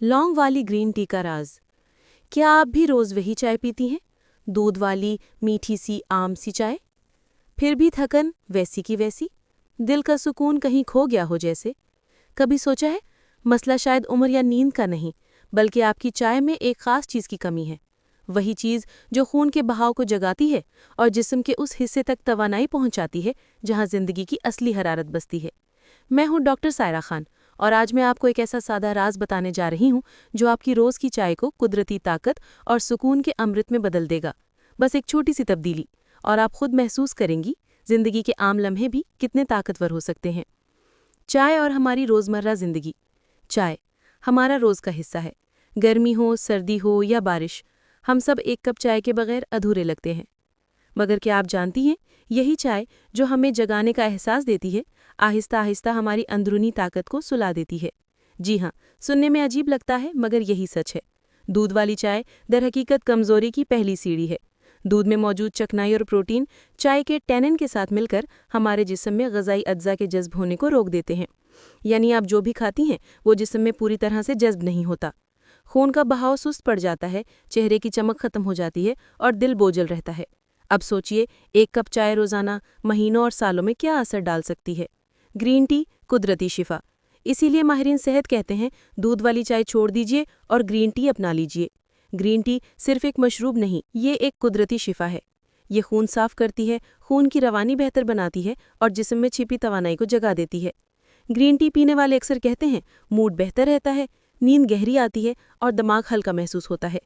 लौंग वाली green tea का राज। क्या आप भी रोज वही चाय पीती हैं? दूध वाली मीठी सी आम सी चाय? फिर भी थकन वैसी की वैसी, दिल का सुकून कहीं खो गया हो जैसे। कभी सोचा है, मसला शायद उम्र या नींद का नहीं, बल्कि आपकी चाय में एक खास चीज की कमी है। वही चीज जो खून के बहाव को जगाती है और जिस्म के उस हिस्से तक तवानाई पहुंचाती है जहां जिंदगी की असली हरारत बसती है। मैं हूं डॉक्टर सायरा खान, और आज मैं आपको एक ऐसा सादा राज बताने जा रही हूं जो आपकी रोज की चाय को कुदरती ताकत और सुकून के अमृत में बदल देगा। बस एक छोटी सी तब्दीली, और आप खुद महसूस करेंगी जिंदगी के आम लम्हे भी कितने ताकतवर हो सकते हैं। चाय और हमारी रोजमर्रा जिंदगी। चाय हमारा रोज का हिस्सा है। गर्मी हो, सर्दी हो या बारिश, हम सब एक कप चाय के बगैर अधूरे लगते हैं। मगर क्या आप जानती हैं, यही चाय जो हमें जगाने का एहसास देती है, आहिस्ता आहिस्ता हमारी अंदरूनी ताकत को सुला देती है। जी हाँ, सुनने में अजीब लगता है मगर यही सच है। दूध वाली चाय दरहकीकत कमजोरी की पहली सीढ़ी है। दूध में मौजूद चिकनाई और प्रोटीन चाय के टैनिन के साथ मिलकर हमारे जिस्म में ग़िज़ाई अज्जा के जज्ब होने को रोक देते हैं। यानी आप जो भी खाती हैं वो जिस्म में पूरी तरह से जज्ब नहीं होता। खून का बहाव सुस्त पड़ जाता है, चेहरे की चमक खत्म हो जाती है और दिल बोझल रहता है। अब सोचिए, एक कप चाय रोजाना महीनों और सालों में क्या असर डाल सकती है। ग्रीन टी कुदरती शिफा। इसीलिए माहिरीन सेहत कहते हैं, दूध वाली चाय छोड़ दीजिए और ग्रीन टी अपना लीजिए। ग्रीन टी सिर्फ एक मशरूब नहीं, ये एक कुदरती शिफा है। ये खून साफ करती है, खून की रवानी बेहतर बनाती है और जिस्म में छिपी तवानाई को जगा देती है। ग्रीन टी पीने वाले अक्सर कहते हैं, मूड बेहतर रहता है, नींद गहरी आती है और दिमाग हल्का महसूस होता है।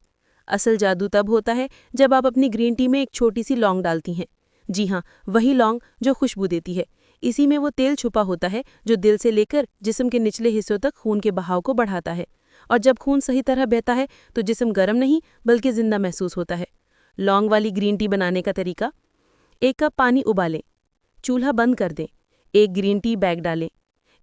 असल जादू तब होता है जब आप अपनी ग्रीन टी में एक छोटी सी लौंग डालती हैं। जी हाँ, वही लौंग जो खुशबू देती है। इसी में वो तेल छुपा होता है जो दिल से लेकर जिस्म के निचले हिस्सों तक खून के बहाव को बढ़ाता है। और जब खून सही तरह बहता है तो जिस्म गर्म नहीं बल्कि जिंदा महसूस होता है। लौंग वाली ग्रीन टी बनाने का तरीका: एक कप पानी उबालें, चूल्हा बंद कर दें, एक ग्रीन टी बैग डालें,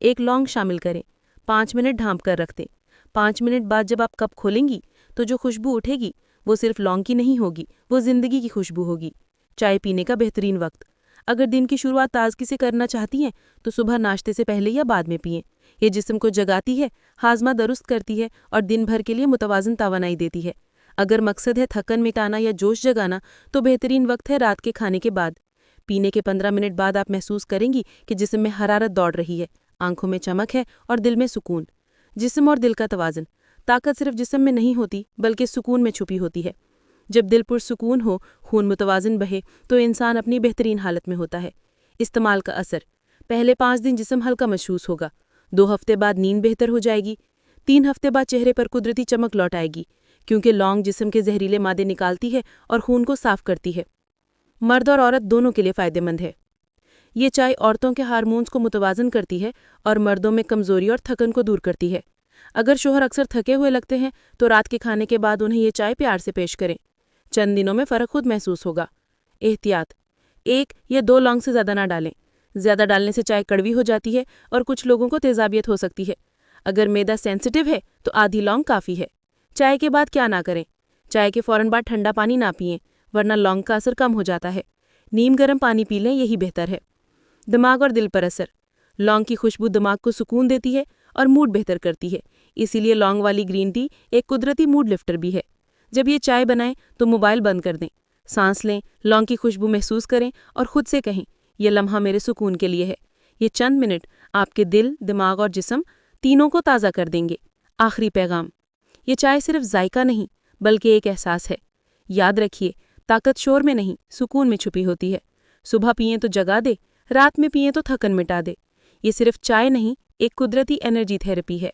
एक लौंग शामिल करें, 5 मिनट ढांप कर रख दें। 5 मिनट बाद जब आप कप खोलेंगी तो जो खुशबू उठेगी वो सिर्फ लौंग की नहीं होगी, वो जिंदगी की खुशबू होगी। चाय पीने का बेहतरीन वक्त: अगर दिन की शुरुआत ताजगी से करना चाहती हैं तो सुबह नाश्ते से पहले या बाद में पिएं। ये जिस्म को जगाती है, हाजमा दुरुस्त करती है और दिन भर के लिए मुतवाज़न तवानाई देती है। अगर मकसद है थकन मिटाना या जोश जगाना तो बेहतरीन वक्त है रात के खाने के बाद। पीने के 15 मिनट बाद आप महसूस करेंगी कि जिस्म में हरारत दौड़ रही है, आंखों में चमक है और दिल में सुकून। जिस्म और दिल का तवाज़न। ताकत सिर्फ जिस्म में नहीं होती बल्कि सुकून में छुपी होती है। जब दिल पुरसुकून हो, खून मुतवाज़िन बहे तो इंसान अपनी बेहतरीन हालत में होता है। इस्तेमाल का असर: पहले 5 दिन जिस्म हल्का महसूस होगा, 2 हफ्ते बाद नींद बेहतर हो जाएगी, 3 हफ्ते बाद चेहरे पर कुदरती चमक लौट आएगी, क्योंकि लौंग जिस्म के जहरीले मादे निकालती है और खून को साफ करती है। मर्द और औरत दोनों के लिए फ़ायदेमंद है। ये चाय औरतों के हार्मोन्स को मुतवाज़न करती है और मर्दों में कमज़ोरी और थकन को दूर करती है। अगर शोहर अक्सर थके हुए लगते हैं तो रात के खाने के बाद उन्हें ये चाय प्यार से पेश करें। चंद दिनों में फ़र्क खुद महसूस होगा। एहतियात: 1 या 2 लौंग से ज़्यादा ना डालें। ज़्यादा डालने से चाय कड़वी हो जाती है और कुछ लोगों को तेज़ाबियत हो सकती है। अगर मैदा सेंसिटिव है तो आधी लौंग काफ़ी है। चाय के बाद क्या ना करें: चाय के फ़ौरन बाद ठंडा पानी ना पिएं, वरना लौंग का असर कम हो जाता है। नीम गर्म पानी पी लें, यही बेहतर है। दिमाग और दिल पर असर: लौंग की खुशबू दिमाग को सुकून देती है और मूड बेहतर करती है। इसीलिए लौंग वाली ग्रीन टी एक कुदरती मूड लिफ्टर भी है। जब ये चाय बनाएं तो मोबाइल बंद कर दें, सांस लें, लौंग की खुशबू महसूस करें और खुद से कहें, यह लम्हा मेरे सुकून के लिए है। ये चंद मिनट आपके दिल, दिमाग और जिस्म तीनों को ताज़ा कर देंगे। आखिरी पैगाम: ये चाय सिर्फ जायका नहीं बल्कि एक एहसास है। याद रखिए, ताकत शोर में नहीं, सुकून में छुपी होती है। सुबह पिएं तो जगा दे, रात में पिएं तो थकन मिटा दे। ये सिर्फ चाय नहीं, एक कुदरती एनर्जी थेरेपी है।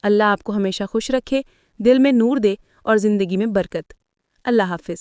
अल्लाह आपको हमेशा खुश रखे, दिल में नूर दे और ज़िंदगी में बरकत। अल्लाह हाफ़िज़।